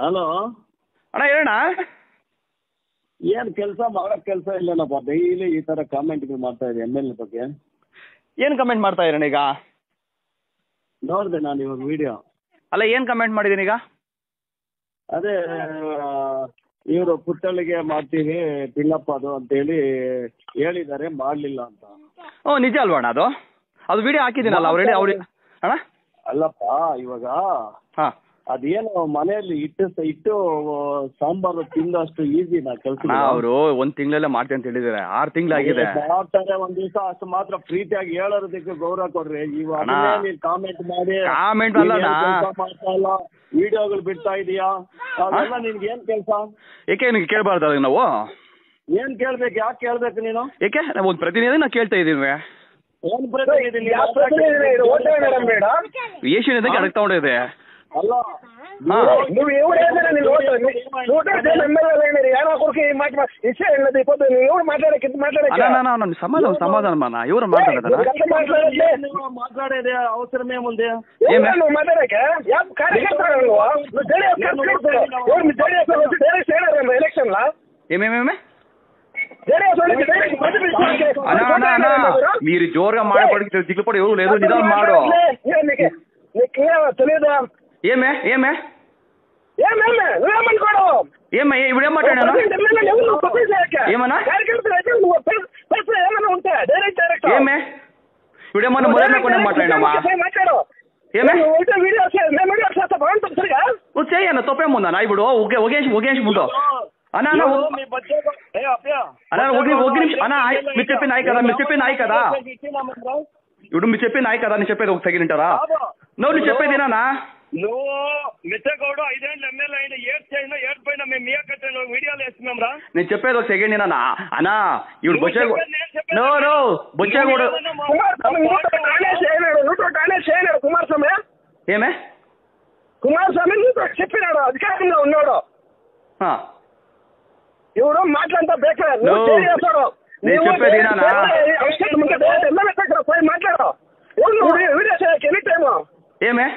Hello ಅಣ್ಣ ಹೇಳಣ್ಣ. ಏನು ಕೆಲಸ ಮಾಡೋಕ್ಕೆ ಕೆಲಸ ಇಲ್ಲನಪ್ಪ, ಡೈಲಿ ಈ ಥರ ಕಾಮೆಂಟ್ಗಳು ಮಾಡ್ತಾ ಇದೆ ಎಮ್ ಎಲ್ ಎ ಬಗ್ಗೆ. ಏನು ಕಮೆಂಟ್ ಮಾಡ್ತಾ ಇರೋಣ ಈಗ? ನೋಡಿದೆ ನಾನು ಇವಾಗ ವಿಡಿಯೋ. ಅಲ್ಲ ಏನು ಕಮೆಂಟ್ ಮಾಡಿದ್ದೀನಿ ಈಗ? ಅದೇ ಇವರು ಪುಟ್ಟಳಿಗೆ ಮಾಡ್ತೀವಿ ತಿಲ್ಲಪ್ಪ ಅದು ಅಂತೇಳಿ ಹೇಳಿದ್ದಾರೆ, ಮಾಡಲಿಲ್ಲ ಅಂತ. ಓ ನಿಜ ಅಲ್ವಾ ಅಣ್ಣ ಅದು? ಅದು ವಿಡಿಯೋ ಹಾಕಿದ್ದೀನಲ್ಲ ಅವ್ರು ಅವ್ರಿಗೆ ಅಣ್ಣ. ಅಲ್ಲಪ್ಪ ಇವಾಗ ಹಾಂ ಅದೇನು ಮನೆಯಲ್ಲಿ ಇಟ್ಟು ಸಾಂಬಾರು ತಿಂದಷ್ಟು ಈಸಿನಾ ಕೆಲಸ? ಅವರು 1 ತಿಂಗಳಲ್ಲೇ ಮಾಡ್ತೀನಿ ಅಂತ ಹೇಳಿದ್ದಾರೆ, 6 ತಿಂಗಳಾಗಿದೆ. ಮಾಡ್ತಾರೆ, ಒಂದ್ ದಿವಸ ಅಷ್ಟು ಮಾತ್ರ ಪ್ರೀತಿಯಾಗಿ ಹೇಳೋದಕ್ಕೆ ಗೌರವ ಕೊಡ್ರಿ. ಇವಾಗ ನೀವು ಕಾಮೆಂಟ್ ಮಾಡಿ ಕಾಮೆಂಟ್ ಅಲ್ಲ ಮಾಡ್ತಾ ಇಲ್ಲ, ವಿಡಿಯೋಗಳು ಬಿಡ್ತಾ ಇದೀಯಾ, ಅದೆಲ್ಲ ನಿನ್ಗೆ ಏನ್ ಕೆಲಸ? ಏಕೆ ನಿನ್ಗೆ ಕೇಳಬಾರ್ದು ಅದಕ್ಕೆ ನಾವು? ಏನ್ ಕೇಳ್ಬೇಕು? ಯಾಕೆ ಕೇಳ್ಬೇಕು ನೀನು? ಏಕೆ ನಾವು ಒಂದು ಪ್ರತಿನಿಧಿ ನಾವು ಕೇಳ್ತಾ ಇದೀವಿ. ಏನ್ ಪ್ರತಿನಿಧಿ? ಏಷ್ಯನ್ ಅಡಗ್ ತಗೊಂಡಿದೆ ಅಲ್ಲ నువ్వు ఎవరు ఏదైనా నీ నోట్ ఎమ్మెల్యే ఏనా కొడుకు ఇచ్చే ఇప్పుడు నువ్వు ఎవరు మాట్లాడే సమాధానం మన ఎవరు మాట్లాడతారా? మాట్లాడేది అవసరమేముంది? నువ్వు మాట్లాడాక కార్యకర్త ఎలక్షన్ లా ఏమేమేమే మీరు జోరుగా మాట్లాడి దిగుపడి ఎవరు లేదు, నిదానం మాడు. తెలియదా? ఏమే ఏమే నువ్వేమనుకోడు? ఏమే ఇప్పుడు ఏం మాట్లాడాను? ఏమన్నా ఏమే ఇప్పుడు ఏమన్నా మొదలు మాట్లాడినామా? ఏమే నువ్వు చేయన్న తప్పేముందన్నా? ఇప్పుడు ఒకేసి ముందు అన్నా ఒక నిమిషం అన్నా, మీరు చెప్పింది నాయి కదా, ఇప్పుడు మీరు చెప్పింది నాయి కదా, నేను చెప్పేది ఒక సెకండ్ వింటారా? నువ్వు చెప్పేదేనా? నువ్వు మిట్టగౌడు 5 ఏళ్ళు ఎమ్మెల్యే అయినా ఏడ్పోయినా మేము మీ అక్కడ వీడియోలు వేస్తున్నాం రా. నేను చెప్పేది ఒక సెకండ్ ఏనా అన్నా? ఇప్పుడు బొచ్చేగూడు కుమారస్వామి ఏమే కుమారస్వామి నీతో చెప్పినాడు, అధికారంలో ఉన్నాడు. ఎవడు మాట్లాడతా బేకర్ చేస్తాడు. నేను చెప్పేది పోయి మాట్లాడు. వీడియో చేయక ఎనీ టైమ్ ఏమే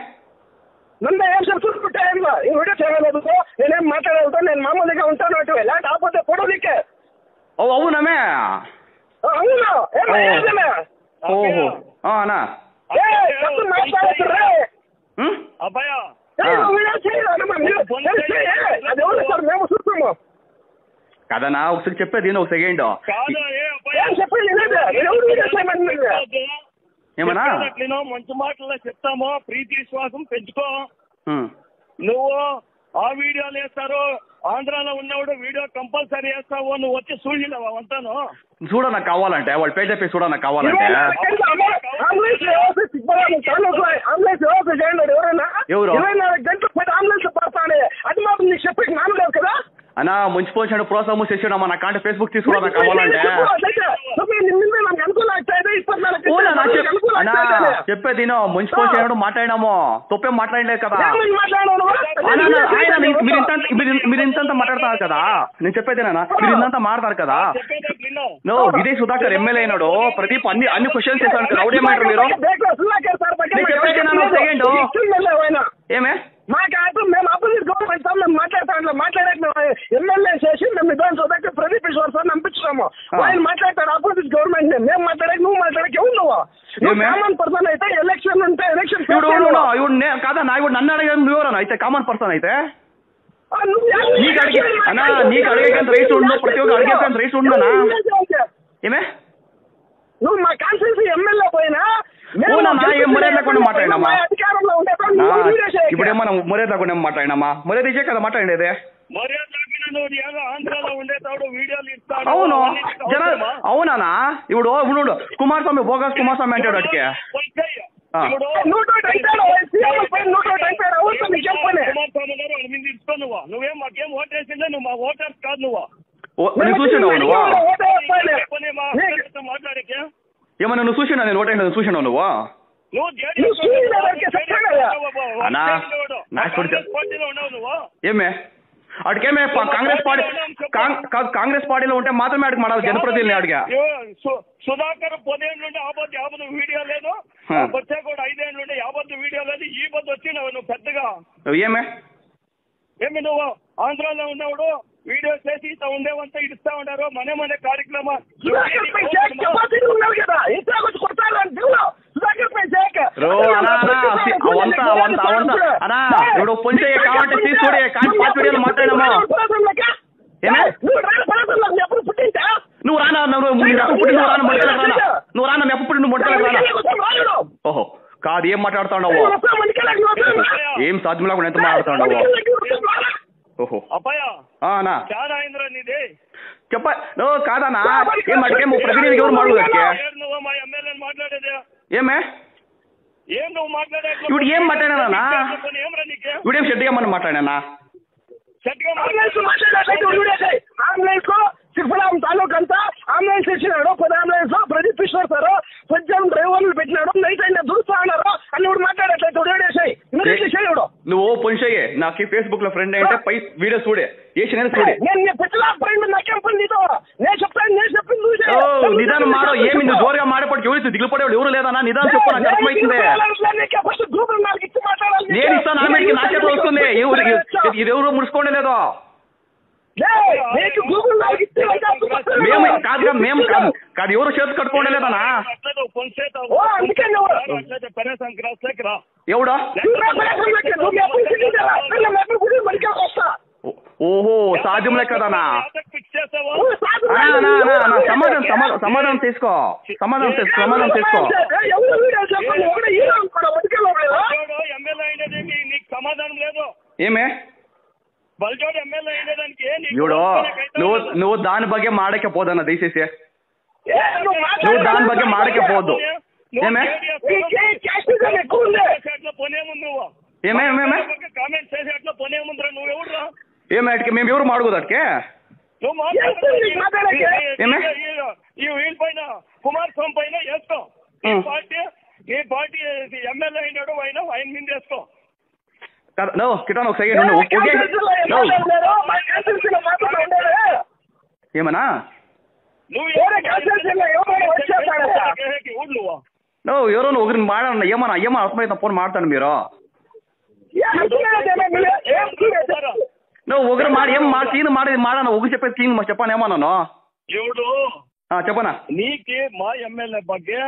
నన్ను ఏం చెప్తుంటే ఈ వీడియో చేయలేదు, నేనేం మాట్లాడతా, నేను మామూలుగా ఉంటాను అటు ఎలాంటి ఆపోతే పొడవు నీకే. అవునమే అవును ఏమే ఓహో అన్నా మాట్లాడుతుర్రే అబ్బాయ వీడియో చేయాలి, మేము చూస్తాము కదనా. ఒకసారి చెప్పేది ఒక సెకండ్ ఏమన్నా నేను మంచి మాటల్లో చెప్తాము, ప్రీతి విశ్వాసం పెంచుకో. నువ్వు ఆ వీడియోలు వేస్తారు, ఆంధ్రాలో ఉన్నవాడు వీడియో కంపల్సరీ వేస్తావు, నువ్వు వచ్చి చూడలేవా అంటాను. చూడ నాకు కావాలంటే వాళ్ళు పేజ్ చెప్పి చూడ నాకు కావాలంటే ఎవరు అది మాత్రం నీకు చెప్పి నానలేదు కదా అన్నా. మున్సిపల్ ప్రోత్సాహం చేసాడమ్మా, నా కాంటే ఫేస్బుక్ తీసుకోవడం నాకు కావాలంటే చెప్పేది మున్సిపల్ చేయడం మాట్లాడినాము, తప్పేం మాట్లాడలేదు కదా. మీరు ఇంతంత మాట్లాడతారు కదా, నేను చెప్పేదేనా? మీరు ఇంతంత మాట్లాడతారు కదా. విజయ్ సుధాకర్ ఎమ్మెల్యే అయినాడు, ప్రదీప్ అన్ని క్వశ్చన్స్ చేశాడు కదా, అవుడేమంటారు మీరు? సెకండ్ ఏమే మేము అపోజిట్ గవర్నమెంట్ మేము మాట్లాడేట ఎమ్మెల్యే చేసి మేము విధాన సభకి ప్రదీప్ ఈశ్వర్ సార్ పంపించాము. ఆయన మాట్లాడతాడు అపోజిట్ గవర్నమెంట్, మేము మాట్లాడే నువ్వు మాట్లాడక ఎవరు నువ్వు కామన్ పర్సన్ అయితే ఎలక్షన్ ఉంటే ఎలక్షన్ కాదన్నా. ఇప్పుడు నన్ను అడిగే నువ్వెవరన్నా అయితే కామన్ పర్సన్ అయితే? నీకు అడిగేంత రైట్స్ ఉండవు, ప్రతి ఒక్క అడిగేంత రైట్స్ ఉండనా? ఏమే నువ్వు మా కాన్స్టిట్యూన్సీ ఎమ్మెల్యే పోయినా మర్యాద లేకుండా మాట్లాడినామా? ఇప్పుడేమన్నా మర్యాద లేకుండా మాట్లాడినామా? మర్యాద ఇచ్చే కదా మాట్లాడేది. అవును అవునా? ఇప్పుడు కుమారస్వామి బోగస్ కుమారస్వామి అంటాడు అటుకే నువ్వేం మాకేం ఓటేసిందే, నువ్వు మా ఓటర్స్ కాదు. నువ్వు చూసినావు నువ్వు మాట్లాడకే ఏమన్నా? నువ్వు చూసినా నేను ఓటైనా చూసినావు నువ్వు? ఏమే అడికేమే కాంగ్రెస్ పార్టీలో ఉంటే మాత్రమే అడిగి మాడాలి జనప్రతినిధులు అడిగా. సుధాకర్ 10 ఏళ్ళ నుండి యావత్తు వీడియో లేదు, వచ్చా కూడా 5 ఏళ్ళ నుండి యావత్తు వీడియో లేదు. ఈ పొద్దు వచ్చి నువ్వు పెద్దగా ఏమే ఏమి నువ్వు ఆంధ్రాలో ఉన్నవాడు వీడియో చేసి ఇట్లా ఉండేవంతా ఇస్తా ఉన్నారు మనే కార్యక్రమ ఇప్పుడు పొంచే కావాలంటే తీసుకుడే కానీ పాత వీడియోలు మాట్లాడామా నువ్వు రానా నువ్వు రానా ఎప్పుడు నువ్వు మొట్టలకు రానా ఓహో కాదు ఏం మాట్లాడుతున్నావు ఏం సాధ్యం లేకుండా ఎంత మాట్లాడుతున్నావు ఓహో అన్నా చెప్ప కాదన్నా ఏం అడిగే ప్రతినిధికి ఎవరు మాట్లాడేది ఏమే ఇప్పుడు ఏం మాట్లాడానా ఇప్పుడు ఏం షెడ్గా మనం మాట్లాడానా శ్రీఫలం తాలూకు అంతా అంబులెన్స్ ఇచ్చినాడు 10 అంబులెన్స్ ప్రదీప్ ఈశ్వర్ సార్ కొంచెం డ్రైవర్లు పెట్టినాడు నైట్ అయినా దురుస్తా అన్నారు అని మాట్లాడట్లేదు నువ్వు పొంచయ్యే నాకు ఫేస్బుక్ లో ఫ్రెండ్ అంటే పై వీడియో చూడే నేను పెట్టలా ఫ్రెండ్ నాకేం పని నీతో నేను చెప్పింది నిదానం మాడో ఏమి నువ్వు జోరుగా మాడపడికి ఎవరు దిగుపడేవాడు ఎవరు లేదన్నా నిదానం చెప్పు నాకు అర్థమైంది నేను ఇస్తాను ఆమెకి నా చేత వస్తుంది ఇది ఎవరు ముడుచుకోండి లేదో మేము కాదుగా మేము కాదు ఎవరు చేతి కట్టుకోండి లేదనా ఎవడా ఓహో సాధ్యం లేకదనా సమాధానం తీసుకో సమాధానం లేదు ఏమే చూడు నువ్వు దాని ಬಗ್ಗೆ ಮಾಡಕ್ಕೆ పోదన్న దయచేసి నువ్వు దాని ಬಗ್ಗೆ ಮಾಡಕ್ಕೆ పోదు ఏమే ఏమే మేము ఎవరు మాడుకోదు అట్కే ఏమే ఈ వీళ్ళ పైన కుమారస్వామి పైన వేసుకో ఈ పార్టీ ఎమ్మెల్యే అయినాడు ఆయన మీద వేసుకో కిటాన్ ఒక సెకండ్ ఏమన్నా నువ్వు ఎవరో ఒకరిని మాడన్నా ఏమన్నా అర్థమైతే ఫోన్ మాడతాను మీరు నువ్వు ఒకరు సీన్ మాడేది మాడన్నా ఒకరు చెప్పేది సీన్ చెప్పాను ఏమన్నాను చెప్పనా నీకి మా ఎమ్మెల్యే ಬಗ್ಗೆ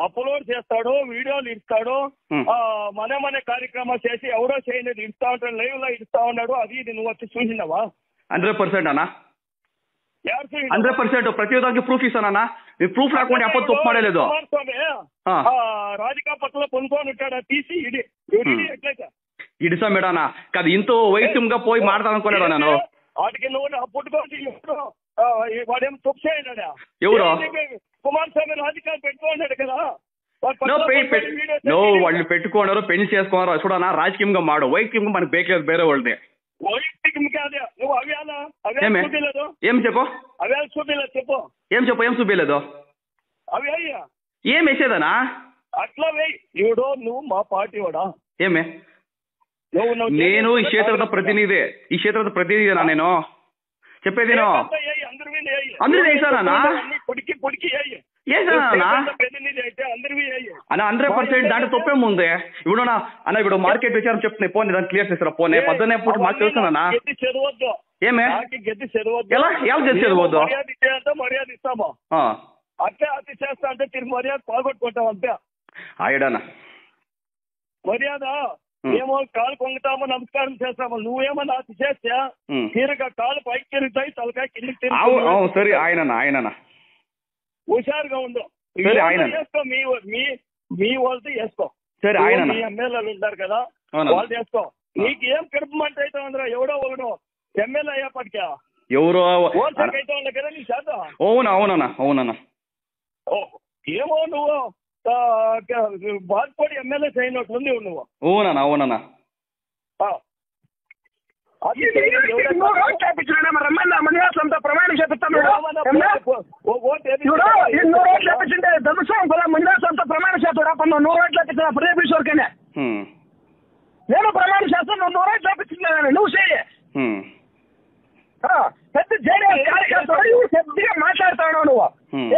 అప్లోడ్ చేస్తాడు వీడియోలు ఇస్తాడు మనే కార్యక్రమాలు చేసి ఎవరో చేయలేదు ఇస్తా ఉంటాడు లైవ్ లో ఇస్తా ఉన్నాడు అది ఇది నువ్వు వచ్చి చూసినావా 100% అన్నా 100% ప్రతి ఒక్కరికి ప్రూఫ్ ఇస్తానన్నా మీరు ప్రూఫ్ లేకుండా అప్పుడు తప్పు ಮಾಡలేదు రాధికా పట్ల పొందుకొని ఉంటాడు తీసి ఎట్లయితే ఇడిసా మేడానా కాదు ఇంత వైద్యంగా పోయి మాడతాను అనుకోలేదా నేను వాటికి నువ్వు పుట్టుకోవచ్చు వాడేం తప్పు చేయడా ఎవరు కుమారస్వామి రాజకీయాలు పెట్టుకున్నాడు కదా వాళ్ళు పెట్టుకున్నారు పెళ్లి చేసుకున్నారు చూడనా రాజకీయంగా మాడు వైద్యంగా మనకు బేకలేదు వేరే వాళ్ళని ఏం చెప్పు ఏం చూపించలేదు అవి అయ్యా ఏం వేసేదనా అట్లా వేయో నువ్వు మా పార్టీ వాడా ఏమే నేను ఈ క్షేత్ರದ ప్రతినిధినా నేను చెప్పేది అందరూ వేసానా అన్న 100% దాంట్లో తప్పేముంది ఇప్పుడు అన్న ఇప్పుడు మార్కెట్ విచారం చెప్తున్నాయి పోనీ దాన్ని క్లియర్ చేస్తారా పోనీ పొద్దున్నే పూట మాకు తెలుస్తుందన్నా ఏమే ఎలా గెలిచి చదవద్దు మర్యాద ఇస్తామా అట్లే అతి చేస్తా అంటే తిరిగి మర్యాద పాల్గొట్టుకుంటాం అంతే ఆయడనా మర్యాద ఏమో కాలు పొంగుతామో నమస్కారం చేస్తామో నువ్వేమన్నా అతి చేస్తే తీరుగా కాలు పైకి తిరుగుతాయి తలకాయ కిందికి తిరుగుతాయి సరే ఆయననా హుషారుగా ఉండు చేసుకో మీ వాళ్ళతో వేసుకో సరే ఆయన మీ ఎమ్మెల్యేలు ఉంటారు కదా వాళ్ళు వేసుకో నీకు ఏం కడుపుమంట అయితే అందరూ ఎవడో ఎమ్మెల్యే అయ్యేపటికా ఎవరో అయితే వాళ్ళ కదా నీ శాతం అవునన్నా ఏమో నువ్వు బాధపడి ఎమ్మెల్యే చేయనట్లుంది నువ్వు అవునన్నా ప్రమాణం చేపిస్తాను ప్రమాణ చేస్తాడు 100 ఓట్లు చేపించిన ప్రదీప్ ఈశ్వర్కనే నేను ప్రమాణం చేస్తాను 100 ఓట్లు చేపించిన నువ్వు చేయి పెద్ద జేడీఎస్ కార్యకర్తలు పెద్దగా మాట్లాడుతున్నావు నువ్వు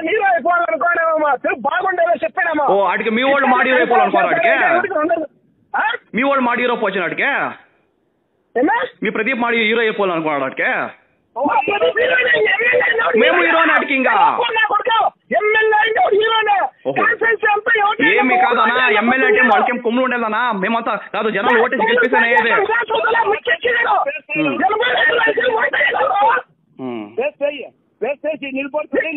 నీరు అయిపోవాలనుకోనేమో బాగుండేదో చెప్పానమ్మా వాడికి మీ వాళ్ళు మాడి అయిపోవాలనుకోవాలి మీ వాళ్ళు మాడి వచ్చిన మీ ప్రదీప్ మాడి హీరో అయిపోవాలనుకున్నాడు వాడికి. మేము హీరో నాటికి ఇంకా ఏమి కాదనా ఎమ్మెల్యే అంటే వాళ్ళకేం కొమ్ములు ఉండేదనా? మేమంతా కాదు, జనాలు ఓటేసి గెలిపిస్తానే. నిలబడుతుంది